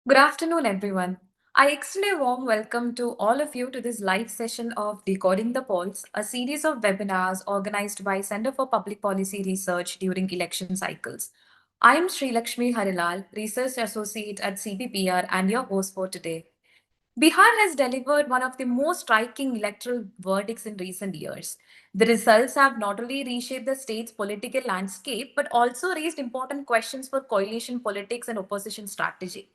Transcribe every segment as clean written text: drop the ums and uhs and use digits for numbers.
Good afternoon, everyone. I extend a warm welcome to all of you to this live session of Decoding the Polls, a series of webinars organized by Center for Public Policy Research during election cycles. I am Sreelakshmi Harilal, Research Associate at CPPR and your host for today. Bihar has delivered one of the most striking electoral verdicts in recent years. The results have not only reshaped the state's political landscape, but also raised important questions for coalition politics and opposition strategy.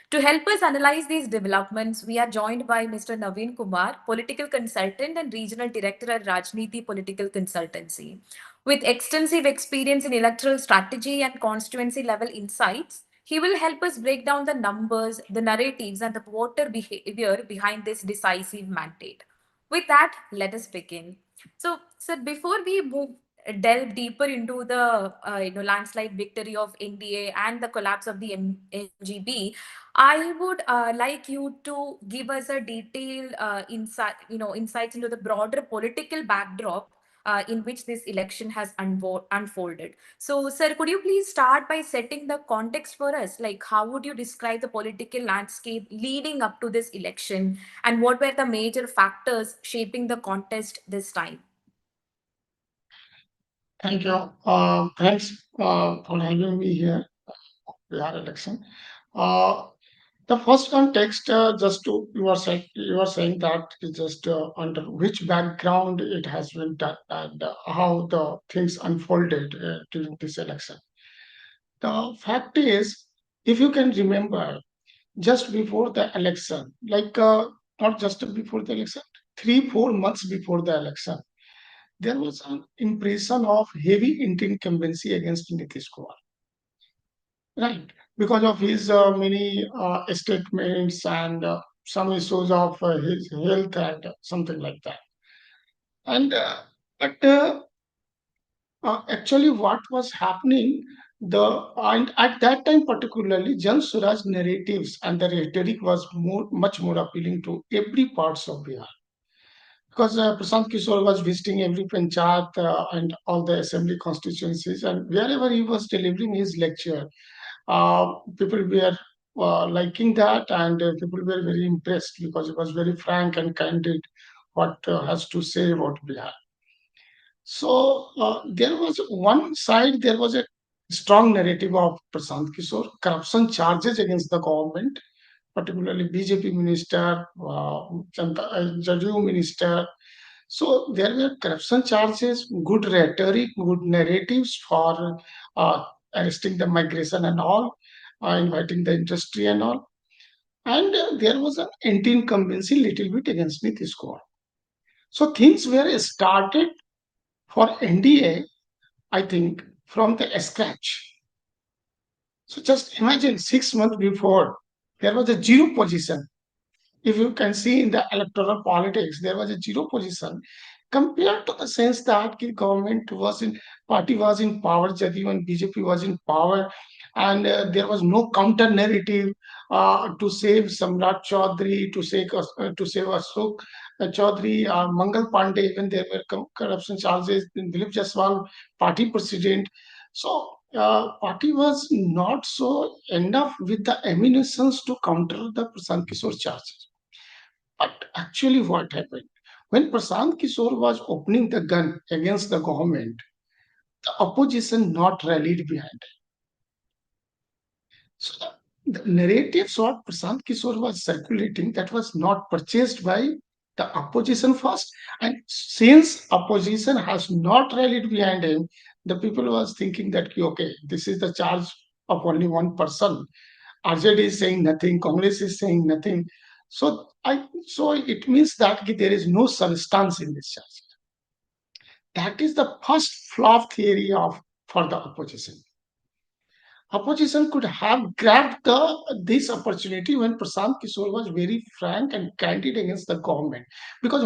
To help us analyze these developments, we are joined by Mr. Naveen Kumar, political consultant and regional director at Rajneethi Political Consultancy. With extensive experience in electoral strategy and constituency level insights, he will help us break down the numbers, the narratives, and the voter behavior behind this decisive mandate. With that, let us begin. So, sir, before we delve deeper into the landslide victory of NDA and the collapse of the MGB, I would like you to give us a detailed insights into the broader political backdrop in which this election has unfolded. So, sir, could you please start by setting the context for us? Like, how would you describe the political landscape leading up to this election, and what were the major factors shaping the contest this time? Thank you. Thanks for having me here. Bihar election. Uh, the first context, just to you are saying that is just under which background it has been done and how the things unfolded during this election. The fact is, if you can remember, just before the election, not just before the election, 3 4 months before the election, there was an impression of heavy incumbency against Nitish Kumar, right? Because of his many statements and some issues of his health and something like that. And but actually, what was happening, and at that time particularly, Jan Suraj narratives and the rhetoric was much more appealing to every parts of Bihar. Because Prashant Kishor was visiting every panchayat and all the assembly constituencies, and wherever he was delivering his lecture, people were liking that, and people were very impressed because it was very frank and candid what has to say about Bihar. So there was one side, there was a strong narrative of Prashant Kishor, corruption charges against the government, particularly BJP minister, Jadu minister. So there were corruption charges, good rhetoric, good narratives for uh, arresting the migration and all, inviting the industry and all. And there was an anti-incumbency little bit against Nitish Kumar. So things were started for NDA, I think, from the scratch. So just imagine 6 months before, there was a zero position. If you can see in the electoral politics, there was a zero position compared to the sense that the government was in, party was in power, Jadyu and BJP was in power, and there was no counter narrative to save Samrat Chaudhary, to save Ashok Chaudhary, Mangal Pandey, even there were corruption charges, Dilip Jaswal, party president. So party was not so enough with the ammunitions to counter the Prashant Kishore charges. But actually, what happened? When Prashant Kishore was opening the gun against the government, the opposition not rallied behind it. So the narratives what Prashant Kishore was circulating that was not purchased by the opposition first. And since opposition has not rallied behind him, the people was thinking that okay, this is the charge of only one person. RJD is saying nothing, Congress is saying nothing. So it means that there is no substance in this charge. That is the first flop theory of for the opposition. Opposition could have grabbed this opportunity when Prashant Kishore was very frank and candid against the government. Because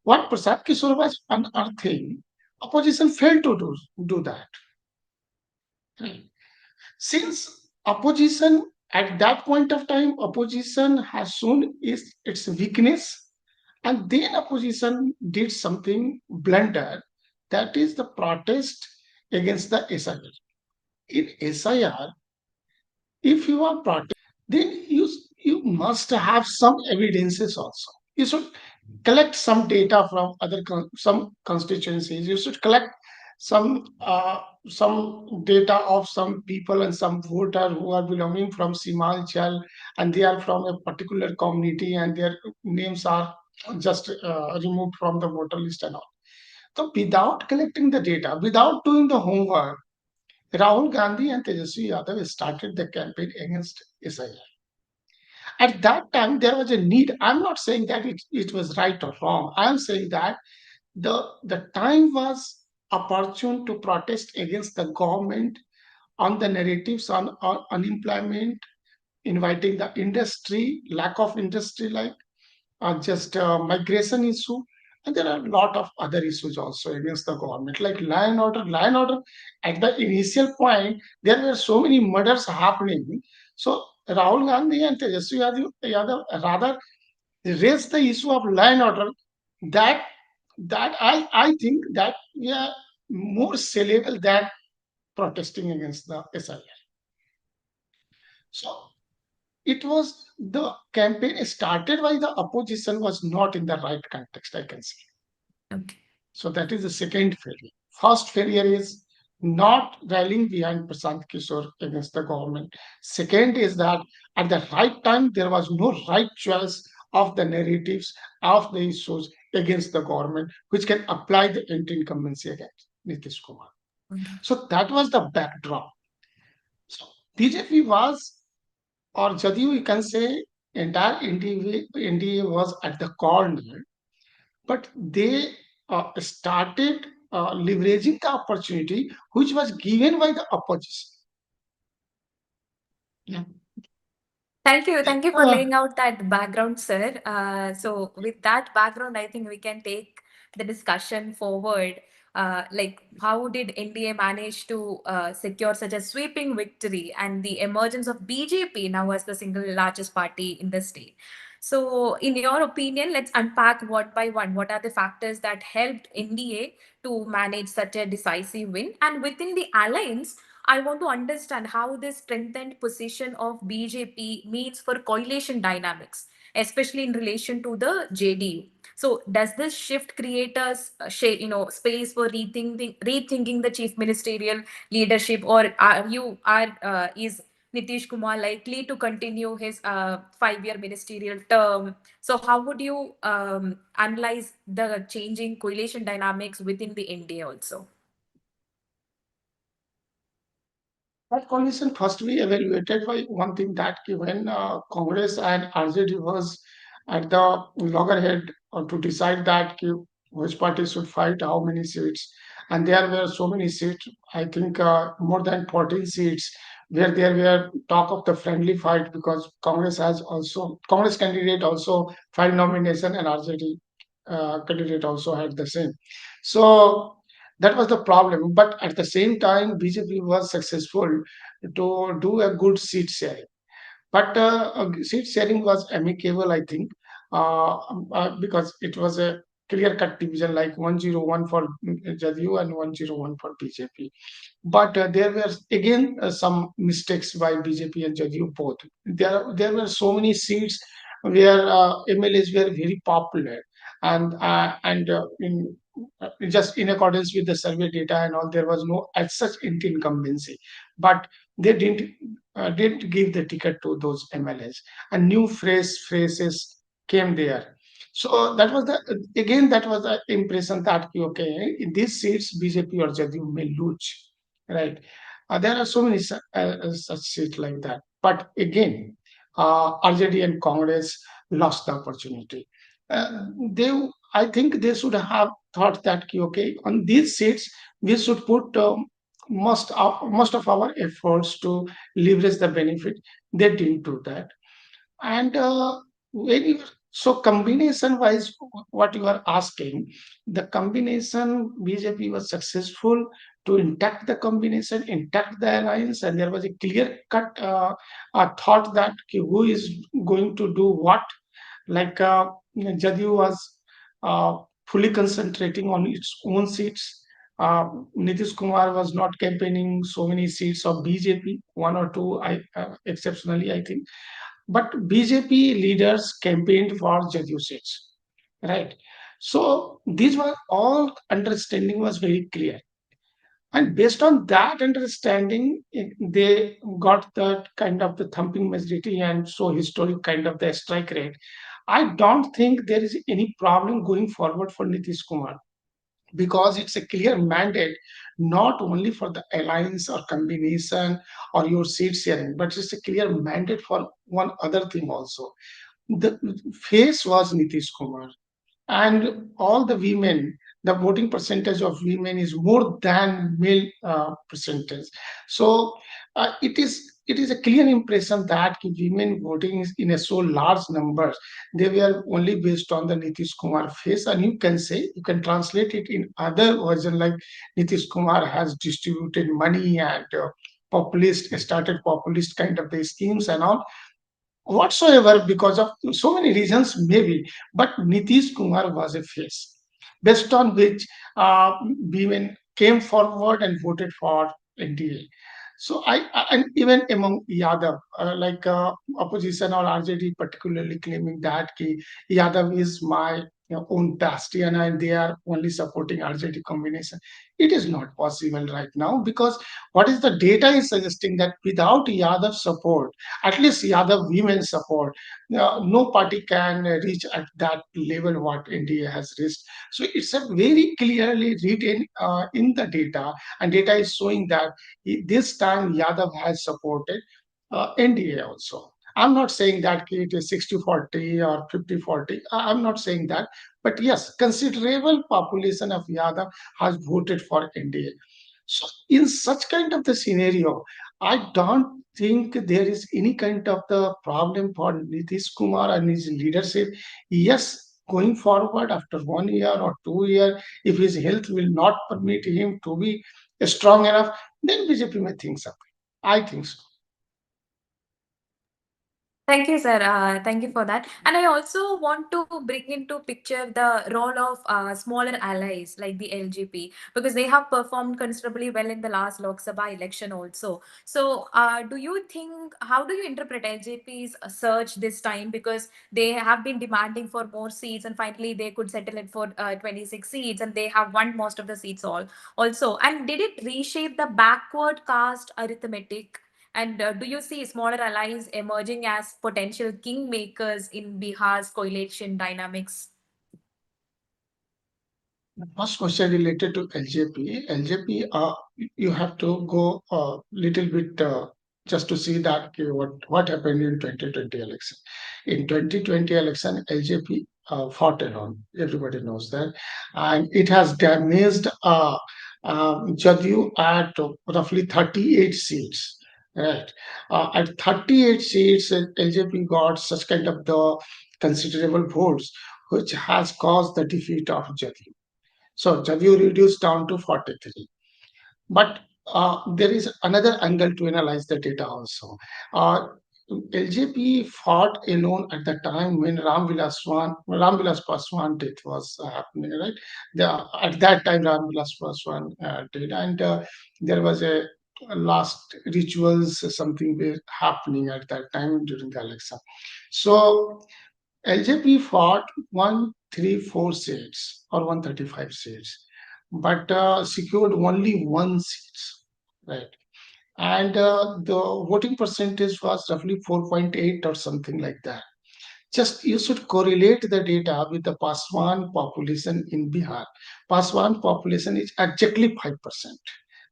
what Prashant Kishore was unearthing, opposition failed to do that. Since opposition at that point of time, opposition has shown its weakness, and then opposition did something blunder, that is the protest against the SIR. In SIR, if you are protest, then you must have some evidences also. You should collect some data from some constituencies. You should collect some some data of some people and some voter who are belonging from Simalchal, and they are from a particular community and their names are just removed from the voter list and all. So without collecting the data, without doing the homework, Rahul Gandhi and Tejaswi Yadav started the campaign against SIR. At that time, there was a need. I'm not saying that it was right or wrong. I'm saying that the time was opportune to protest against the government on the narratives on unemployment, inviting the industry, lack of industry, like just migration issue, and there are a lot of other issues also against the government, like law and order. Law and order, at the initial point, there were so many murders happening. So Rahul Gandhi and Tejaswi Yadav rather raised the issue of law and order. That I think that we are more saleable than protesting against the SIR. So it was the campaign started by the opposition was not in the right context, I can say. Okay. So that is the second failure. First failure is not rallying behind Prashant Kishor against the government. Second is that at the right time there was no right choice of the narratives of the issues against the government, which can apply the anti-incumbency against Nitish Kumar. Okay. So that was the backdrop. So BJP was, or Jadyu, you can say, entire NDA was at the corner, but they started leveraging the opportunity which was given by the opposition. Yeah. Thank you for Uh, laying out that background, sir. So, with that background, I think we can take the discussion forward. Like, how did NDA manage to secure such a sweeping victory and the emergence of BJP now as the single largest party in the state? So, in your opinion, let's unpack one by one. What are the factors that helped NDA to manage such a decisive win? And within the alliance, I want to understand how this strengthened position of BJP means for coalition dynamics, especially in relation to the JDU. So, does this shift create a space for rethinking the chief ministerial leadership, or is Nitish Kumar likely to continue his 5 year ministerial term? So, how would you analyze the changing coalition dynamics within the NDA also? that coalition first be evaluated by one thing that when Congress and RJD was at the loggerhead to decide that which party should fight how many seats, and there were so many seats. I think more than 14 seats where there were talk of the friendly fight because Congress candidate also filed nomination and RJD candidate also had the same. So that was the problem. But at the same time, BJP was successful to do a good seat sharing. But seat sharing was amicable, I think, because it was a clear cut division like 101 for Jadyu and 101 for BJP. But there were again some mistakes by BJP and Jadyu both. There were so many seats where MLAs were very popular, and just in accordance with the survey data and all, there was no as such incumbency. But they didn't give the ticket to those MLAs, and new phrases came there. So that was the again that was the impression that okay, in these seats BJP or Jadyu may lose, right? There are so many such seats like that. But again, RJD and Congress lost the opportunity. They, I think, they should have thought that okay, on these seats we should put most of our efforts to leverage the benefit. They didn't do that. And when you, so combination wise, what you are asking, the combination BJP was successful to intact the combination, intact the alliance, and there was a clear cut thought that okay, who is going to do what. Like Jadyu was uh, fully concentrating on its own seats. Nitish Kumar was not campaigning so many seats of BJP, one or two, exceptionally, I think. but BJP leaders campaigned for Jadyu seats, right? So these were all understanding was very clear, and based on that understanding, they got that kind of the thumping majority and so historic kind of the strike rate. I don't think there is any problem going forward for Nitish Kumar because it's a clear mandate not only for the alliance or combination or your seat sharing, but it's a clear mandate for one other thing also. The face was Nitish Kumar, and all the women, the voting percentage of women is more than male percentage. So it is a clear impression that women voting is in a so large numbers. They were only based on the Nitish Kumar face, and you can say, you can translate it in other version like Nitish Kumar has distributed money and populist started populist kind of the schemes and all whatsoever because of so many reasons maybe, but Nitish Kumar was a face based on which women came forward and voted for NDA. So and even among Yadav, like opposition or RJD particularly claiming that Yadav is my own bastion and they are only supporting RJD combination. It is not possible right now because what is the data is suggesting that without Yadav support, at least Yadav women support, no party can reach at that level what India has reached. So it's a very clearly written in the data, and data is showing that this time Yadav has supported NDA also. I'm not saying that it is 60-40 or 50-40. I'm not saying that. But yes, considerable population of Yadav has voted for NDA. So in such kind of the scenario, I don't think there is any kind of the problem for Nitish Kumar and his leadership. Yes, going forward after 1 year or 2 year, if his health will not permit him to be strong enough, then BJP may think something. I think so. Thank you, sir. Thank you for that. And I also want to bring into picture the role of smaller allies like the LGP because they have performed considerably well in the last Lok Sabha election also. So, do you think, how do you interpret LJP's surge this time? Because they have been demanding for more seats and finally they could settle it for 26 seats and they have won most of the seats all also. And did it reshape the backward caste arithmetic? And do you see smaller allies emerging as potential kingmakers in Bihar's coalition dynamics? The first question related to LJP. LJP, you have to go a little bit just to see that what happened in 2020 election. In 2020 election, LJP fought alone. Everybody knows that, and it has damaged Jadyu at roughly 38 seats. Right, at 38 seats, LJP got such kind of the considerable votes, which has caused the defeat of Jadyu. So Javier reduced down to 43. But there is another angle to analyze the data also. Uh, LJP fought alone at the time when Ram Vilas Paswan death was happening, right? At that time, Ram Vilas Paswan did, and there was a last rituals, something were happening at that time during the election. So LJP fought 134 seats or 135 seats, but secured only one seat, right? And the voting percentage was roughly 4.8 or something like that. Just you should correlate the data with the Paswan population in Bihar. Paswan population is exactly 5%,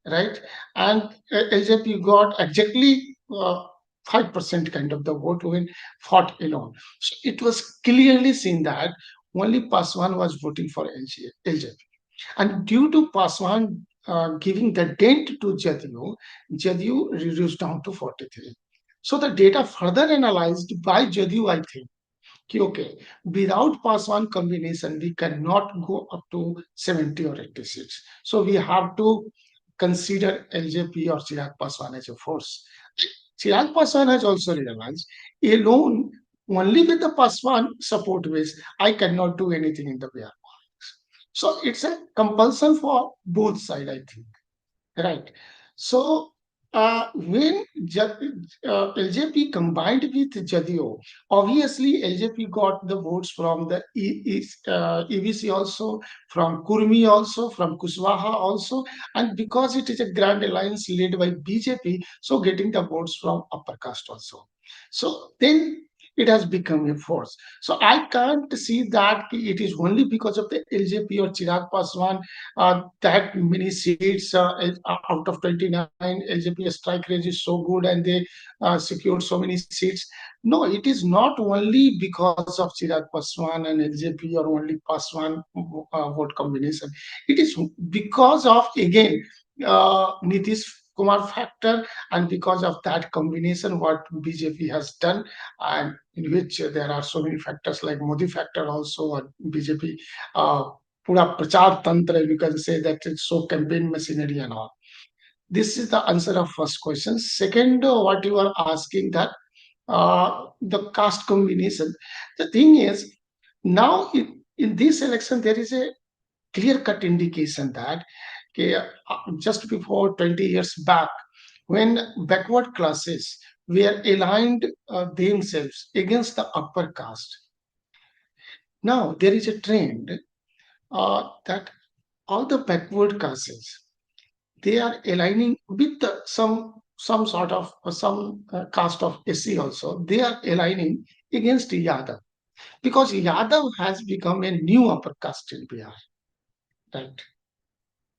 right? And LJP got exactly 5% kind of the vote when fought alone. So it was clearly seen that only Paswan was voting for LJP. And due to Paswan giving the dent to Jadyu reduced down to 43. So the data further analyzed by Jadyu, I think, okay, without Paswan combination, we cannot go up to 70 or 80 seats. So we have to consider LJP or Chirag Paswan as a force. Chirag Paswan has also realized alone, only with the Paswan support base, I cannot do anything in the Bihar. So it's a compulsion for both sides, I think. Right. So when LJP combined with JDO, obviously LJP got the votes from the EBC also, from Kurmi also, from Kuswaha also, and because it is a grand alliance led by BJP, so getting the votes from upper caste also. So then it has become a force. So I can't see that it is only because of the LJP or Chirag Paswan that many seats out of 29 LJP strike rate is so good and they secured so many seats. No, it is not only because of Chirag Paswan and LJP or only Paswan vote combination. It is because of again Nitish Kumar factor, and because of that combination what BJP has done, and in which there are so many factors like Modi factor also, and BJP पूरा प्रचार तंत्र, you can say that it's so campaign machinery and all. This is the answer of first question. Second, what you are asking that the caste combination. The thing is, now in this election there is a clear cut indication that okay, just before 20 years back, when backward classes were aligned themselves against the upper caste, now there is a trend that all the backward classes, they are aligning with some sort of some caste of SC also. They are aligning against Yadav because Yadav has become a new upper caste in Bihar, right?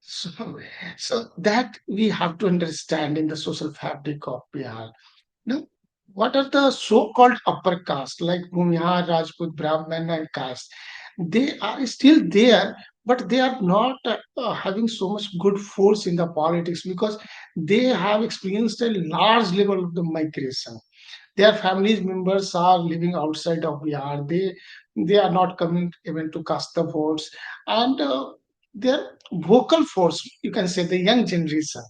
So, so that we have to understand in the social fabric of Bihar. Now, what are the so-called upper caste like Bhumihar, Rajput, Brahman, and caste? They are still there, but they are not having so much good force in the politics because they have experienced a large level of the migration. Their families members are living outside of Bihar. They are not coming even to cast the votes, and their vocal force, you can say, the young generation,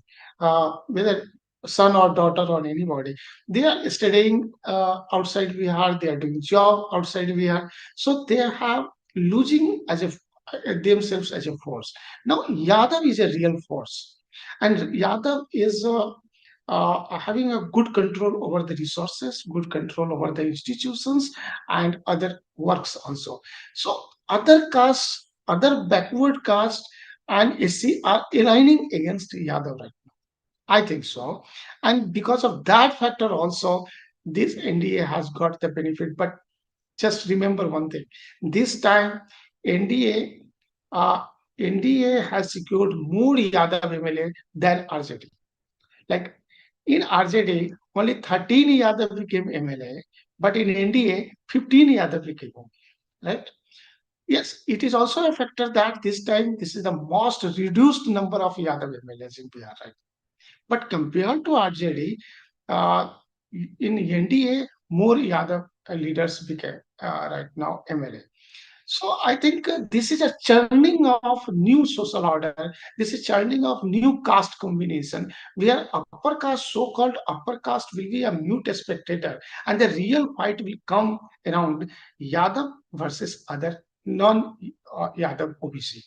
whether son or daughter or anybody, they are studying outside Bihar. They are doing job outside Bihar, so they have losing as a themselves as a force. Now Yadav is a real force, and Yadav is having a good control over the resources, good control over the institutions, and other works also. So other castes, other backward castes, and SC are aligning against Yadav right now. I think so, and because of that factor also, this NDA has got the benefit. But just remember one thing: this time NDA. NDA has secured more Yadav MLA than RJD. Like in RJD, only 13 Yadav became MLA, but in NDA, 15 Yadav became MLA, right? Yes, it is also a factor that this time this is the most reduced number of Yadav MLAs in Bihar, right? But compared to RJD, uh, in NDA, more Yadav leaders became right now MLA. So I think this is a churning of new social order. This is churning of new caste combination where upper caste, so-called upper caste, will be a mute spectator, and the real fight will come around Yadav versus other non-Yadav OBC.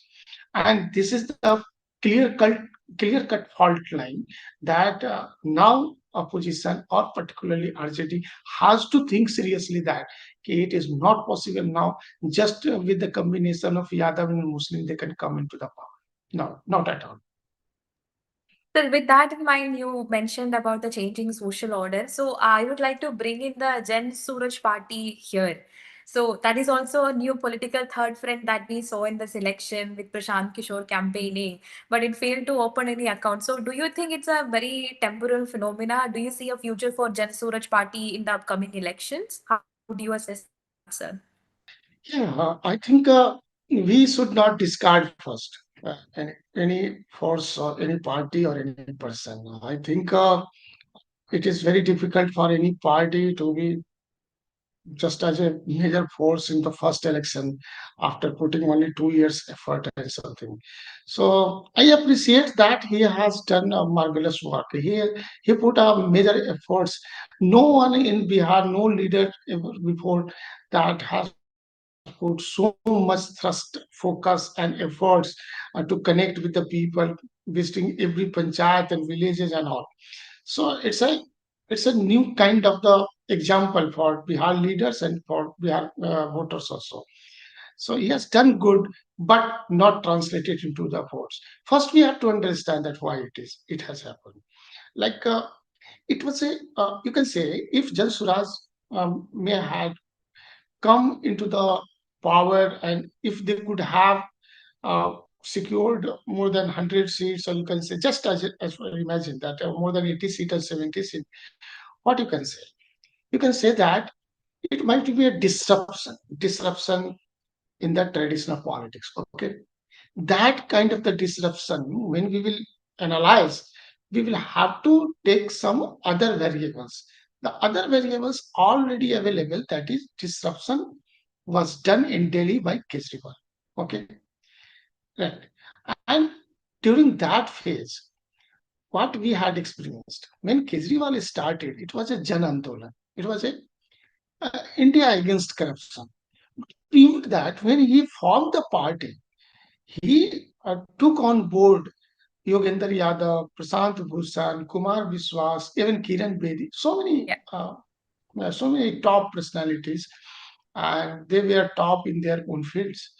And this is the clear cut, clear cut fault line that now opposition or particularly RJD has to think seriously that okay, it is not possible now just with the combination of Yadav and Muslim they can come into the power. No, not at all. So with that in mind, you mentioned about the changing social order. So I would like to bring in the Jan Suraj party here. So that is also a new political third front that we saw in this election with Prashant Kishor campaigning, but it failed to open any account. So do you think it's a very temporal phenomena? Do you see a future for Jan Suraj party in the upcoming elections? How do you assess that, sir? Yeah, I think we should not discard first any force or any party or any person. I think it is very difficult for any party to be just as a major force in the first election after putting only 2 years effort and something. So I appreciate that he has done a marvelous work. He put a major efforts. No one in Bihar, no leader ever before that has put so much thrust, focus, and efforts to connect with the people, visiting every panchayat and villages and all. So it's a new kind of the example for Bihar leaders and for Bihar voters also. So he has done good, but not translated into the votes. First, we have to understand that why it has happened. Like it was a you can say if Jan Suraj may have come into the power, and if they could have secured more than 100 seats, or you can say just as imagine that more than 80 seats or 70 seats, what you can say? You can say that it might be a disruption in the traditional politics. Okay, that kind of the disruption, when we will analyze, we will have to take some other variables. The other variables already available, that is disruption was done in Delhi by Kejriwal. Okay, right. And during that phase, what we had experienced when Kejriwal started, it was a Jan Andolan. It was a India against corruption. Proved that when he formed the party, he took on board Yogendra Yadav, Prashant Bhushan, Kumar Biswas, even Kiran Bedi, Yeah. so many top personalities, and they were top in their own fields.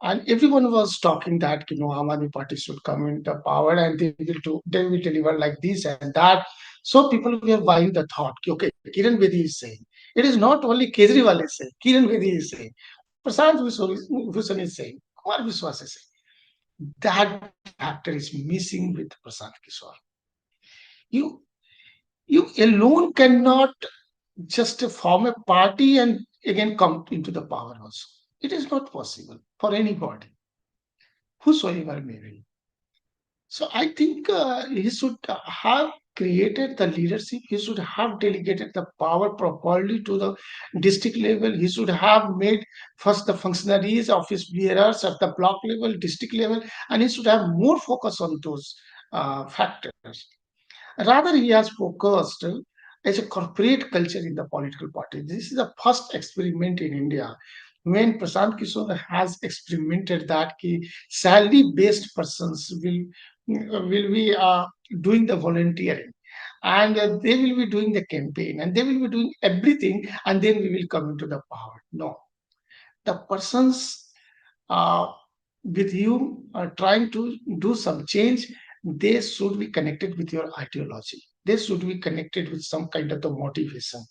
And everyone was talking that Aam Aadmi Party should come into power and they will deliver like this and that. So people were buying the thought, okay, Kiran Bedi is saying. It is not only Kejriwal is saying, Kiran Bedi is saying, Prashant Bhushan is saying, Kumar Biswas is saying. That factor is missing with Prashant Kishor. You you alone cannot just form a party and again come into the power also. It is not possible for anybody, whosoever may be. So I think he should have created the leadership. He should have delegated the power properly to the district level. He should have made first the functionaries, office bearers at the block level, district level, and he should have more focus on those factors. Rather, he has focused as a corporate culture in the political party. This is the first experiment in India when Prashant Kishore has experimented that salary-based persons will be doing the volunteering, and they will be doing the campaign, and they will be doing everything, and then we will come into the power. No, the persons uh, with you are trying to do some change, they should be connected with your ideology. They should be connected with some kind of the motivation.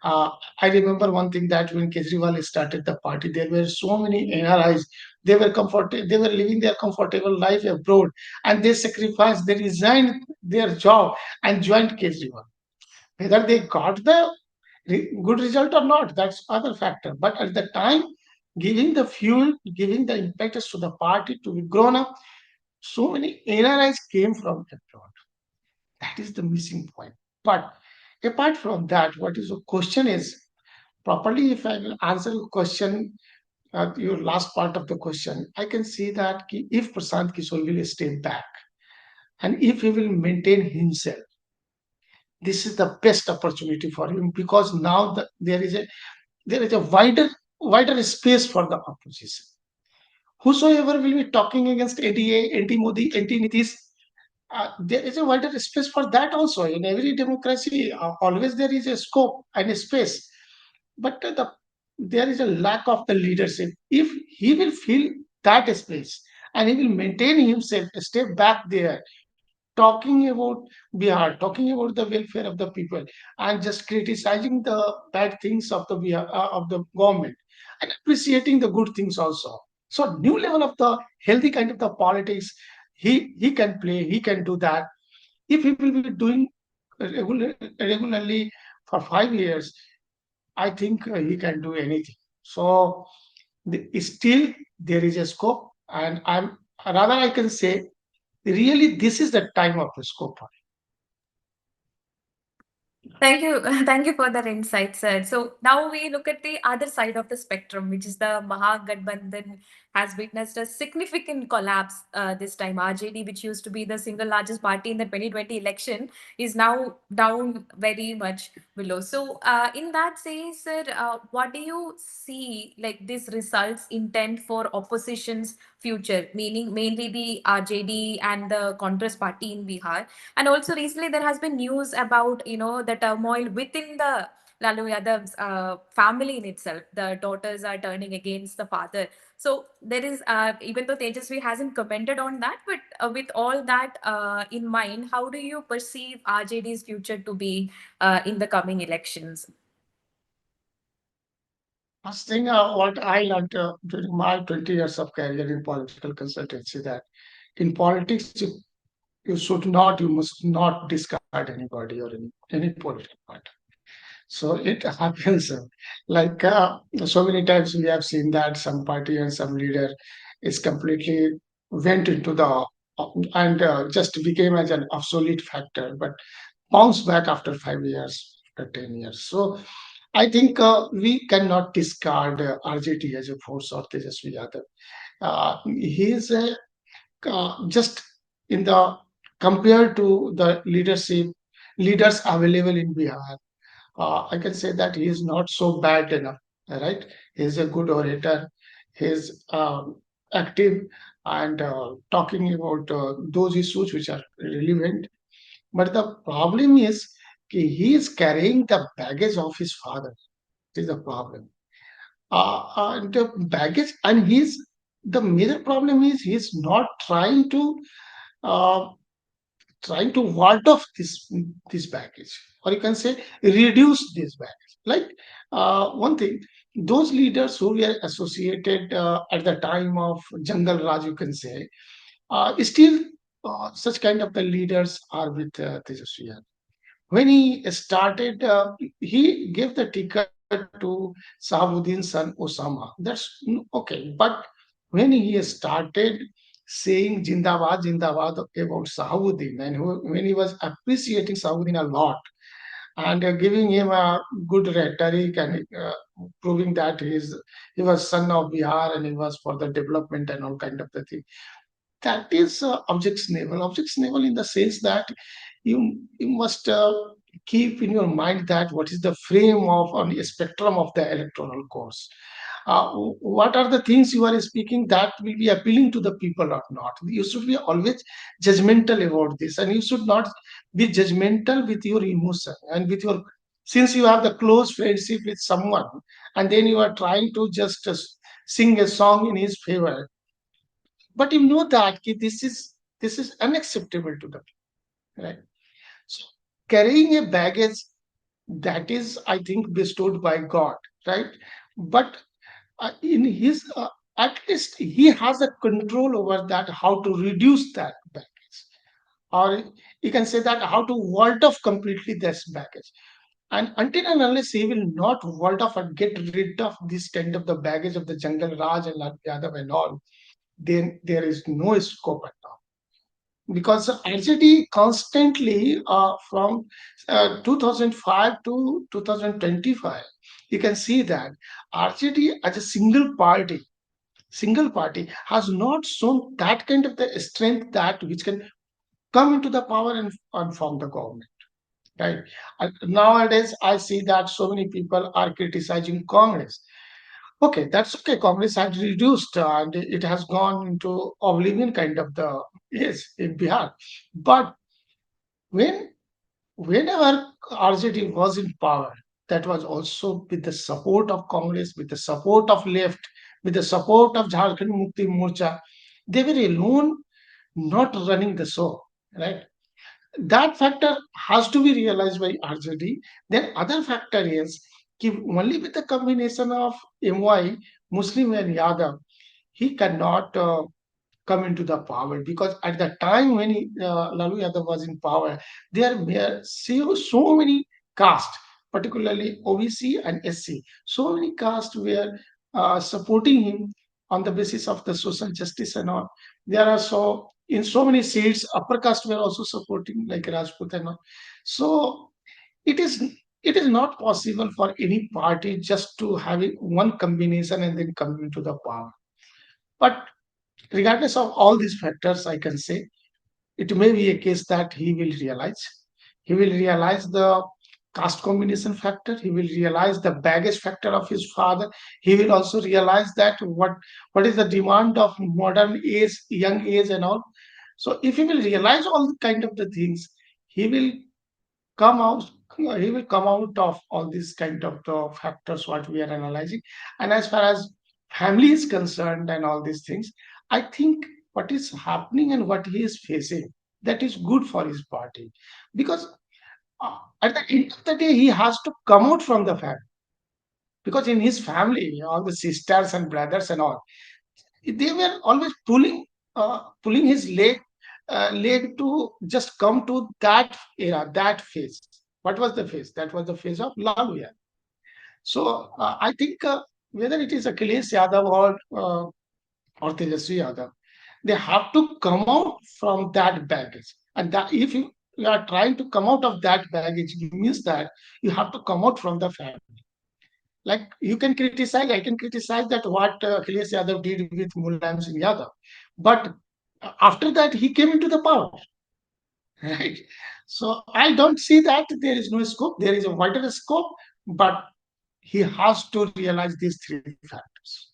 Uh, I remember one thing that when Kejriwal started the party, there were so many NRIs. They were living their comfortable life abroad, and they sacrificed, they resigned their job and joined Kejriwal. Whether they got the good result or not, that's other factor. But at the time, giving the fuel, giving the impetus to the party to be grown up, so many NRIs came from abroad. That is the missing point. But apart from that, what is the question is properly, if I will answer your question, your last part of the question, I can see that if Prashant Kishore will stay back and if he will maintain himself, this is the best opportunity for him, because now there is a wider space for the opposition. Whosoever will be talking against NDA, anti-Modi, anti-Nitish, there is a wider space for that also. In every democracy, always there is a scope and a space. But there is a lack of the leadership. If he will fill that space and he will maintain himself, step back there, talking about Bihar, talking about the welfare of the people, and just criticizing the bad things of the Bihar, of the government, and appreciating the good things also. So new level of the healthy kind of the politics, he can play, he can do that. If he will be doing regularly for 5 years, I think he can do anything. So still there is a scope, and I'm rather I can say really this is the time of the scope. Thank you. Thank you for that insight, sir. So now we look at the other side of the spectrum, which is the Mahagathbandhan has witnessed a significant collapse this time. RJD, which used to be the single largest party in the 2020 election, is now down very much below. So, in that sense, sir, what do you see like this results intent for opposition's future, meaning mainly the RJD and the Congress party in Bihar? And also recently there has been news about the turmoil within the Lalu Yadav's family in itself. The daughters are turning against the father. So there is, even though Tejaswi hasn't commented on that, but with all that in mind, how do you perceive RJD's future to be in the coming elections? First thing, what I learned during my 20 years of career in political consultancy, that in politics, you must not discard anybody or any political party. So it happens like so many times we have seen that some party and some leader is completely went into the and just became as an obsolete factor, but bounce back after 5 years, after 10 years. So I think we cannot discard RJT as a force or Tejaswi Yadav. He is just in the compared to the leaders available in Bihar, I can say that he is not so bad enough, right? He is a good orator. He is active and talking about those issues which are relevant. But the problem is he is carrying the baggage of his father. This is the problem. And the baggage, and the major problem is he's not uh, trying to ward off this baggage, or you can say reduce this baggage. Like one thing, those leaders who were associated at the time of Jungle Raj, you can say, still such kind of the leaders are with Tejaswi. When he started, he gave the ticket to Sahabuddin son Osama. That's okay. But when he started saying Jindabad, Jindabad about Sahabuddin, and when he was appreciating Sahabuddin a lot and giving him a good rhetoric and proving that he was son of Bihar and he was for the development and all kind of the thing, that is objectionable. Objectionable in the sense that you must keep in your mind that what is the frame of on the spectrum of the electoral course. What are the things you are speaking that will be appealing to the people or not? You should be always judgmental about this, and you should not be judgmental with your emotion and with your, since you have the close friendship with someone, and then you are trying to just sing a song in his favor, but you know that this is unacceptable to the people, right? So carrying a baggage, that is, I think, bestowed by God, right? But in his at least he has a control over that, how to reduce that baggage, or you can say that how to ward off completely this baggage. And until and unless he will not ward off and get rid of this kind of the baggage of the Jungle Raj and Yadav and all, then there is no scope at all, because RJD constantly from 2005 to 2025, you can see that RJD as a single party has not shown that kind of the strength that which can come into the power and form the government. Right. Nowadays, I see that so many people are criticizing Congress. Okay, that's okay. Congress has reduced and it has gone into oblivion kind of the, yes, in Bihar. But when whenever RJD was in power, that was also with the support of Congress, with the support of left, with the support of Jharkhand Mukti Morcha. They were alone not running the show, right? That factor has to be realized by RJD. Then other factor is only with the combination of MY, Muslim and Yadav, he cannot come into the power, because at the time when Lalu Yadav was in power, there were so many castes, particularly OBC and SC. So many castes were supporting him on the basis of the social justice and all. There are so in so many seats, upper caste were also supporting, like Rajput and all. So it is it is not possible for any party just to have one combination and then come into the power. But regardless of all these factors, I can say it may be a case that he will realize. He will realize the caste combination factor. He will realize the baggage factor of his father. He will also realize that what is the demand of modern age, young age, and all. So if he will realize all the kind of the things, he will come out. He will come out of all these kind of the factors what we are analyzing. And as far as family is concerned and all these things, I think what is happening and what he is facing, that is good for his party, because at the end of the day he has to come out from the family, because in his family all the sisters and brothers and all, they were always pulling his leg to just come to that era, that phase. What was the phase? That was the phase of Lalu Yadav. So I think whether it is Akhilesh Yadav or Tejaswi Yadav, they have to come out from that baggage. And that if you are trying to come out of that baggage, it means that you have to come out from the family. Like you can criticize, I can criticize that what Akhilesh Yadav did with Mulayam Singh Yadav, but after that he came into the power, right? So I don't see that there is no scope. There is a wider scope, but he has to realize these three factors.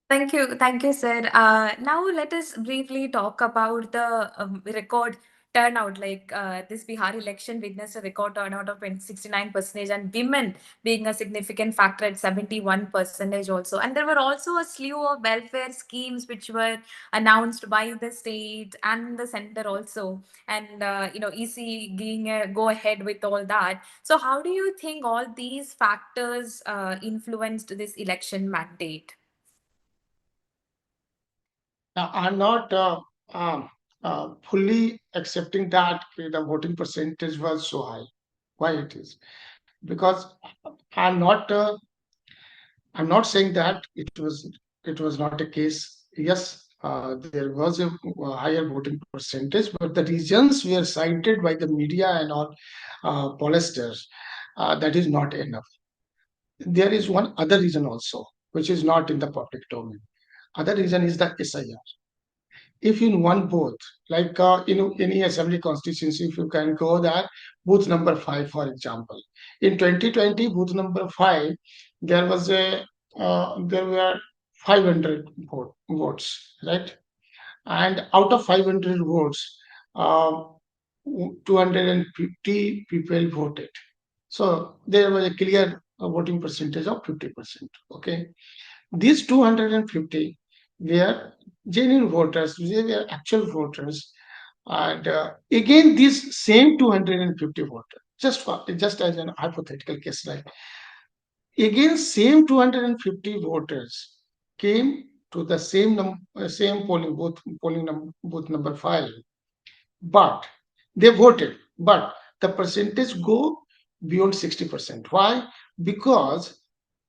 Thank you, sir. Now let us briefly talk about the record turnout. Like this Bihar election witnessed a record turnout of 69%, and women being a significant factor at 71% also. And there were also a slew of welfare schemes which were announced by the state and the center also. And EC giving a go ahead with all that. So how do you think all these factors influenced this election mandate? Now, I'm not fully accepting that the voting percentage was so high. Why it is? Because I'm not I'm not saying that it was not a case. Yes, there was a higher voting percentage, but the reasons were cited by the media and all pollsters. That is not enough. There is one other reason also, which is not in the public domain. Other reason is the SIR. If in one booth, like in any assembly constituency, if you can go there, booth number 5, for example, in 2020, booth number 5, there was a there were 500 votes, right? And out of 500 votes, uh, 250 people voted. So there was a clear voting percentage of 50%. Okay, these 250 were genuine voters, they were actual voters. And again, these same 250 voters, just as an hypothetical case, like again, same 250 voters came to the same booth number 5, but they voted, but the percentage go beyond 60%. Why? Because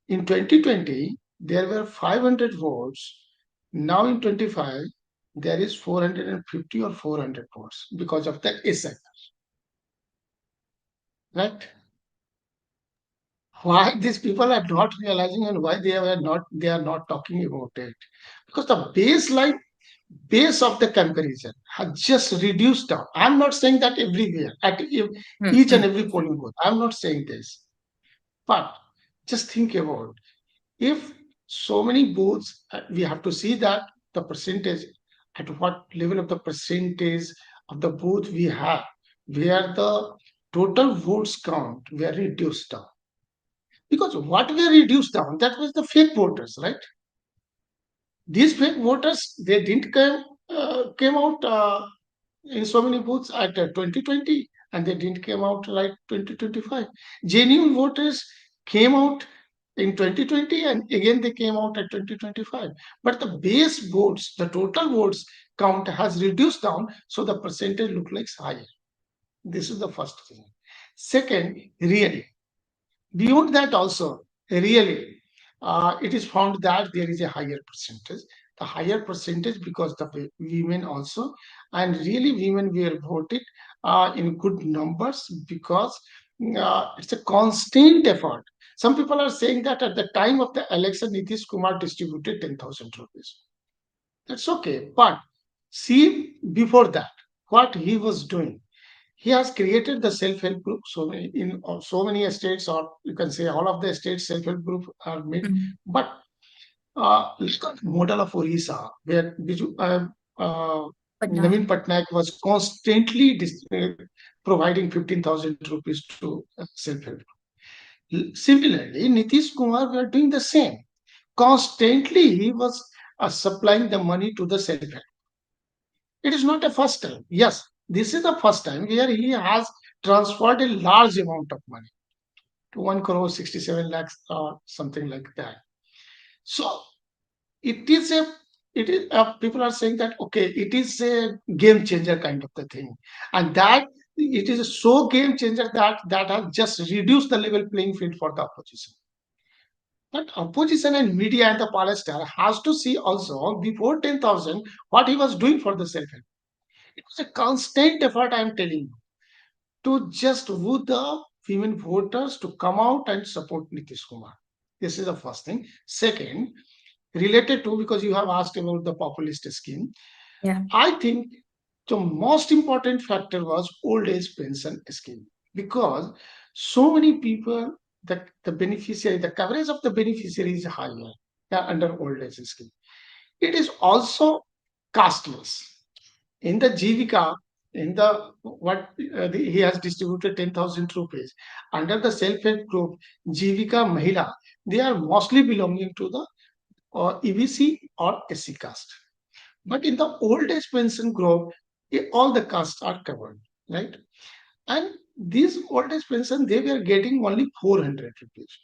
in 2020, there were 500 votes. Now in 25, there is 450 or 400 votes because of the SI, right? Why these people are not realizing and why they are not talking about it? Because the base of the comparison has just reduced down. I'm not saying that everywhere, at each and every polling booth. I'm not saying this. But just think about, if so many booths, we have to see that the percentage, at what level of the percentage of the booth we have, where the total votes count were reduced down. Because what were reduced down, that was the fake voters, right? These fake voters, they didn't came out in so many booths at 2020, and they didn't came out like 2025. Genuine voters came out in 2020, and again they came out at 2025. But the base votes, the total votes count has reduced down, so the percentage look like higher. This is the first thing. Second, really, beyond that also, really, it is found that there is a higher percentage. The higher percentage because the women also, and really women were voted in good numbers, because it's a constant effort. Some people are saying that at the time of the election, Nitish Kumar distributed 10,000 rupees. That's okay. But see, before that, what he was doing, he has created the self-help group. So in so many states, or you can say all of the states, self-help group are made. Mm. But look at model of Orissa, where But now, Naveen Patnaik was constantly providing 15,000 rupees to self-help. Similarly, Nitish Kumar were doing the same. Constantly, he was supplying the money to the self-help. It is not a first time. Yes, this is the first time where he has transferred a large amount of money to 1 crore 67 lakhs or something like that. So it is a it is people are saying that okay, it is a game changer kind of the thing, and that it is a so game changer that has just reduced the level playing field for the opposition. But opposition and media and the pollster has to see also before 10,000 what he was doing for the self-help. It was a constant effort, I am telling you, to just woo the women voters to come out and support Nitish Kumar. This is the first thing. Second, related to, because you have asked about the populist scheme, yeah, I think the most important factor was old age pension scheme, because so many people, the beneficiary, the coverage of the beneficiary is higher under old age scheme. It is also casteless. In the Jivika, in the what he has distributed 10,000 rupees under the self-help group Jivika Mahila. They are mostly belonging to the EBC or SC caste. But in the old age pension group, all the castes are covered, right? And these old age pension, they were getting only 400 rupees.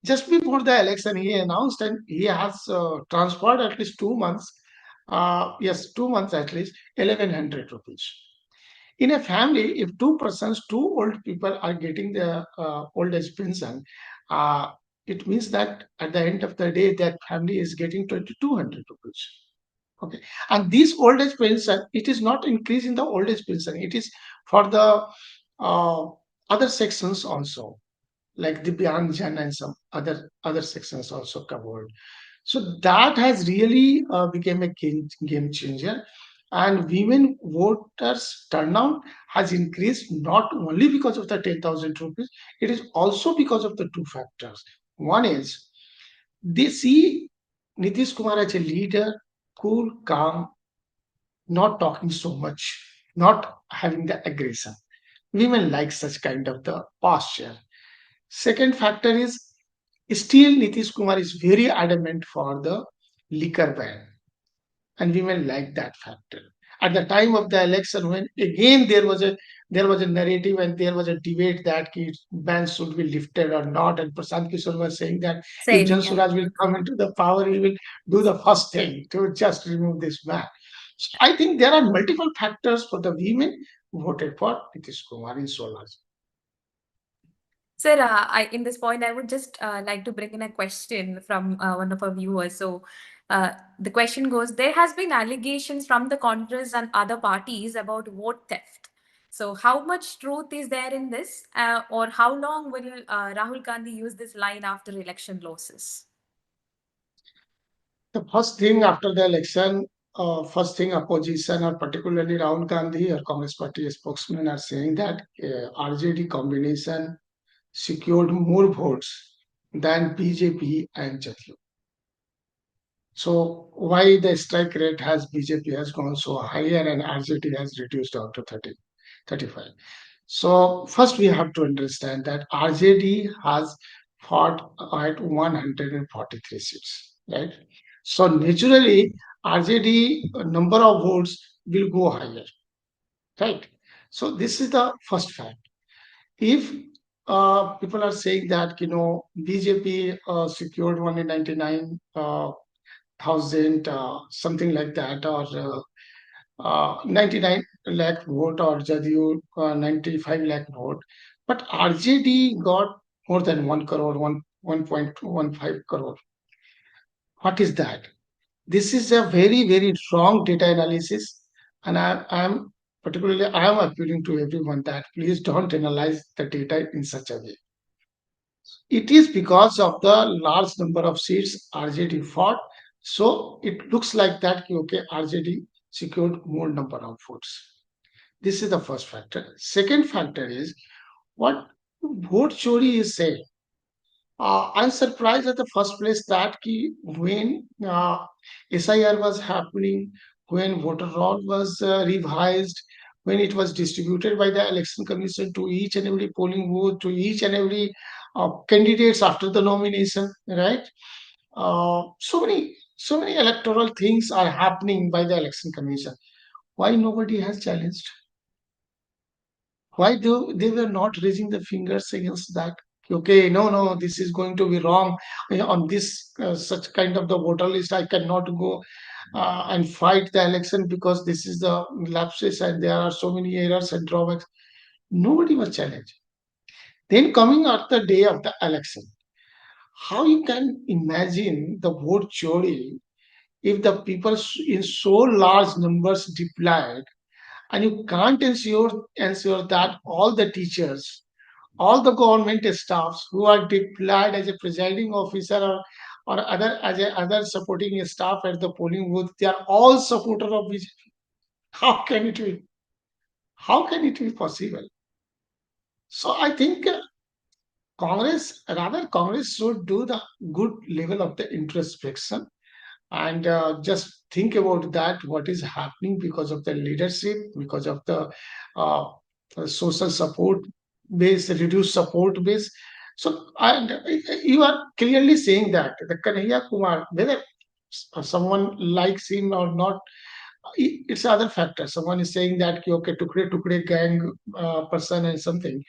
Just before the election, he announced and he has transferred at least 2 months. Yes, 2 months at least, 1100 rupees. In a family, if two persons, two old people are getting the old age pension, uh, it means that at the end of the day, that family is getting 2,200 rupees. Okay, and this old age pension, it is not increasing the old age pension. It is for the uh, other sections also, like the Jan and some other sections also covered. So that has really become a game changer, and women voters turnout has increased not only because of the 10,000 rupees. It is also because of the two factors. One is they see Nitish Kumar as a leader, cool, calm, not talking so much, not having the aggression. Women like such kind of the posture. Second factor is still Nitish Kumar is very adamant for the liquor ban, and women like that factor. At the time of the election, when again there was a narrative and there was a debate that ban should be lifted or not, and Prashant Kishor was saying that if same. Jan Yeah. Suraj will come into the power, he will do the first thing to just remove this ban. So I think there are multiple factors for the women who voted for Nitish Kumar in Solar. Sir, in this point, I would just like to bring in a question from one of our viewers. So, the question goes: there has been allegations from the Congress and other parties about vote theft. So, how much truth is there in this, or how long will Rahul Gandhi use this line after election losses? The first thing after the election, first thing opposition or particularly Rahul Gandhi or Congress Party spokesmen are saying that RJD combination secured more votes than BJP and JDU. So why the strike rate has BJP has gone so higher and RJD has reduced down to 35? So first we have to understand that RJD has fought at 143 seats, right? So naturally, RJD number of votes will go higher, right? So this is the first fact. If people are saying that BJP secured 199 thousand something like that, or 99 lakh vote, or Jadyu 95 lakh vote. But RJD got more than 1 crore, 1.15 crore. What is that? This is a very, very wrong data analysis. And I am appealing to everyone that please don't analyze the data in such a way. It is because of the large number of seats RJD fought. So it looks like that, okay, RJD secured more number of votes. This is the first factor. Second factor is what vote chori is saying. I'm surprised at the first place that when SIR was happening, when voter roll was revised, when it was distributed by the election commission to each and every polling booth, to each and every candidates after the nomination, right? So many electoral things are happening by the election commission. Why nobody has challenged? Why they were not raising the fingers against that? Okay, no, this is going to be wrong. On this such kind of the voter list, I cannot go and fight the election because this is the lapses and there are so many errors and drawbacks. Nobody was challenged. Then coming at the day of the election, how you can imagine the vote chori if the people in so large numbers deployed, and you can't ensure that all the teachers, all the government staffs who are deployed as a presiding officer or other as a other supporting staff at the polling booth, they are all supporter of BJP. How can it be? How can it be possible? So I think Congress should do the good level of the introspection and just think about that what is happening because of the leadership, because of the uh, social support base, reduced support base. So and you are clearly saying that the Kanhaiya Kumar, whether someone likes him or not, it's other factor. Someone is saying that okay, tukre gang person and something,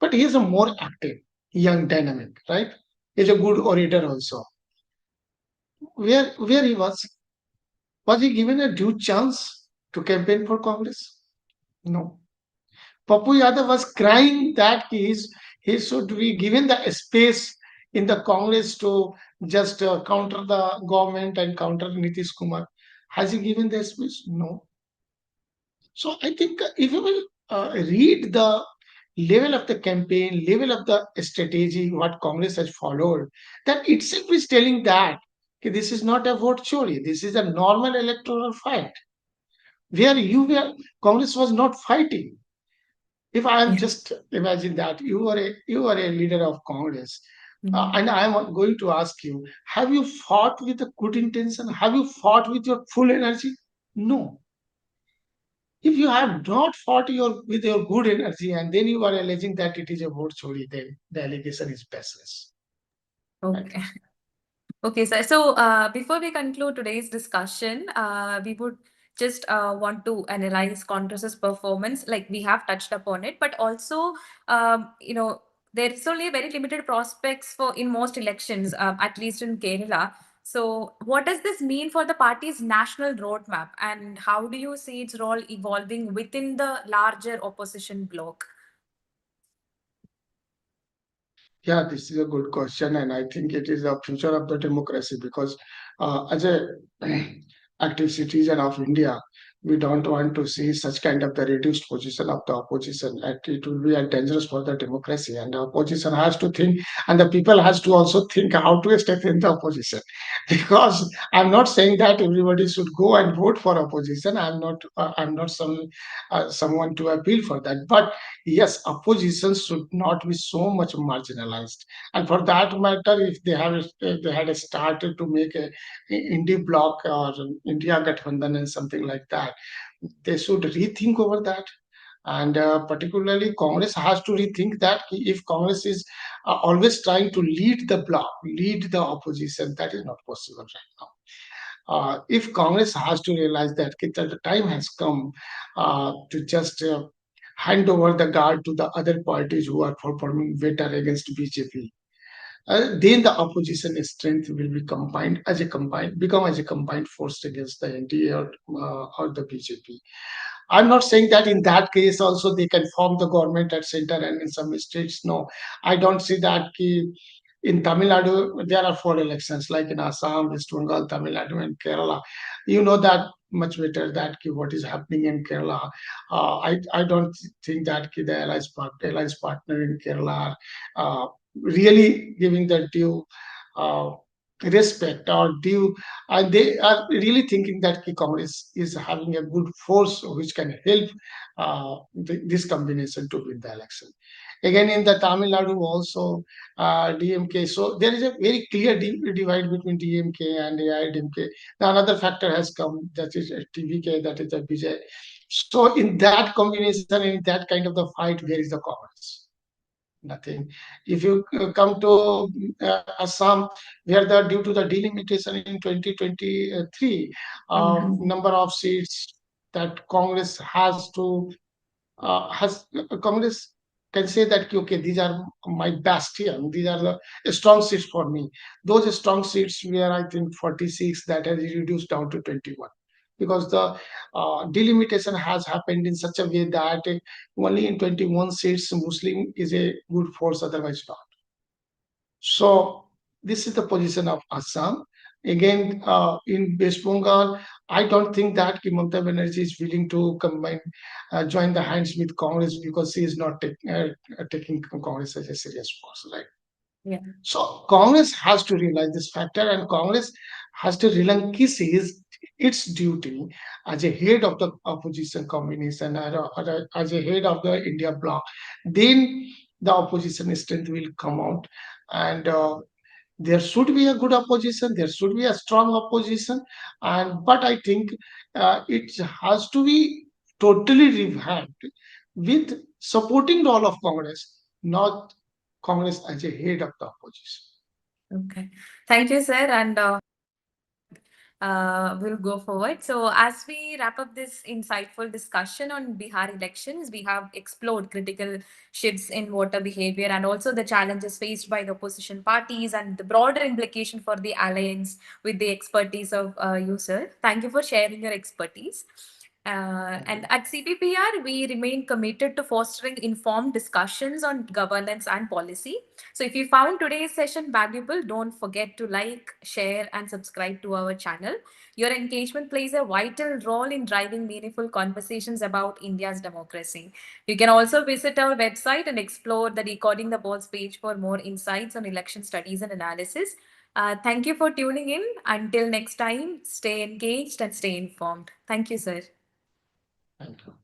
but he is a more active young dynamic, right? He's a good orator also. Where he was he given a due chance to campaign for Congress? No. Papu Yadav was crying that he should be given the space in the Congress to just counter the government and counter Nitish Kumar. Has he given the space? No. So I think if you will read the level of the campaign, level of the strategy, what Congress has followed, that itself is telling that okay, this is not a vote chori. This is a normal electoral fight where Congress was not fighting. If I am Yeah. just imagine that you are a leader of Congress, Mhm. and I am going to ask you, have you fought with a good intention? Have you fought with your full energy? No. If you have not fought with your good energy and then you are alleging that it is a vote chori, then the allegation is baseless. Right? Okay. Okay, so before we conclude today's discussion, we would just want to analyze Congress's performance. Like we have touched upon it, but also, there is only very limited prospects for in most elections, at least in Kerala. So, what does this mean for the party's national roadmap, and how do you see its role evolving within the larger opposition bloc? Yeah, this is a good question, and I think it is the future of the democracy because as a active citizen of India, we don't want to see such kind of the reduced position of the opposition. And it will be dangerous for the democracy, and the opposition has to think, and the people has to also think how to step in the opposition. Because I'm not saying that everybody should go and vote for opposition. I'm not someone to appeal for that, but yes, opposition should not be so much marginalized. And for that matter, if they had started to make a indie bloc or India Gathbandhan and something like that, they should rethink over that. And particularly, Congress has to rethink that if Congress is always trying to lead the bloc, lead the opposition, that is not possible right now. If Congress has to realize that the time has come to just hand over the guard to the other parties who are performing better against BJP, then the opposition strength will be become as a combined force against the NDA or the BJP. I'm not saying that in that case also they can form the government at center and in some states. No, I don't see that. In Tamil Nadu, there are four elections, like in Assam, West Bengal, Tamil Nadu, and Kerala. You know that much better that what is happening in Kerala. I don't think that the alliance partner in Kerala really giving the due uh, respect or due, and they are really thinking that ki Congress is having a good force which can help this combination to win the election. Again, in the Tamil Nadu also, DMK. So there is a very clear divide between DMK and AIDMK. Another factor has come, that is TVK, that is the BJ. So in that combination, in that kind of the fight, where is the Congress? Nothing. If you come to Assam, where due to the delimitation in 2023, Mhm. number of seats that Congress has Congress can say that okay, these are my bastion, these are the strong seats for me. Those strong seats were, I think, 46, that has reduced down to 21, because the delimitation has happened in such a way that only in 21 seats Muslim is a good force, otherwise not. So this is the position of Assam. Again, in West Bengal, I don't think that Mamata Banerjee is willing to combine, join the hands with Congress, because she is not taking Congress as a serious force, right? Yeah. So Congress has to realize this factor, and Congress has to relinquish its duty as a head of the opposition combination, or as a head of the India bloc. Then the opposition strength will come out, and there should be a good opposition, there should be a strong opposition, and but I think it has to be totally revamped with supporting role of Congress, not Congress as a head of the opposition. Okay. Thank you, sir. And we'll go forward. So, as we wrap up this insightful discussion on Bihar elections, we have explored critical shifts in voter behavior and also the challenges faced by the opposition parties and the broader implication for the alliance with the expertise of you, sir. Thank you for sharing your expertise. Thank And you. at CPPR, we remain committed to fostering informed discussions on governance and policy. So, if you found today's session valuable, don't forget to like, share, and subscribe to our channel. Your engagement plays a vital role in driving meaningful conversations about India's democracy. You can also visit our website and explore the Decoding the Balls page for more insights on election studies and analysis. Thank you for tuning in. Until next time, stay engaged and stay informed. Thank you, sir. Thank you.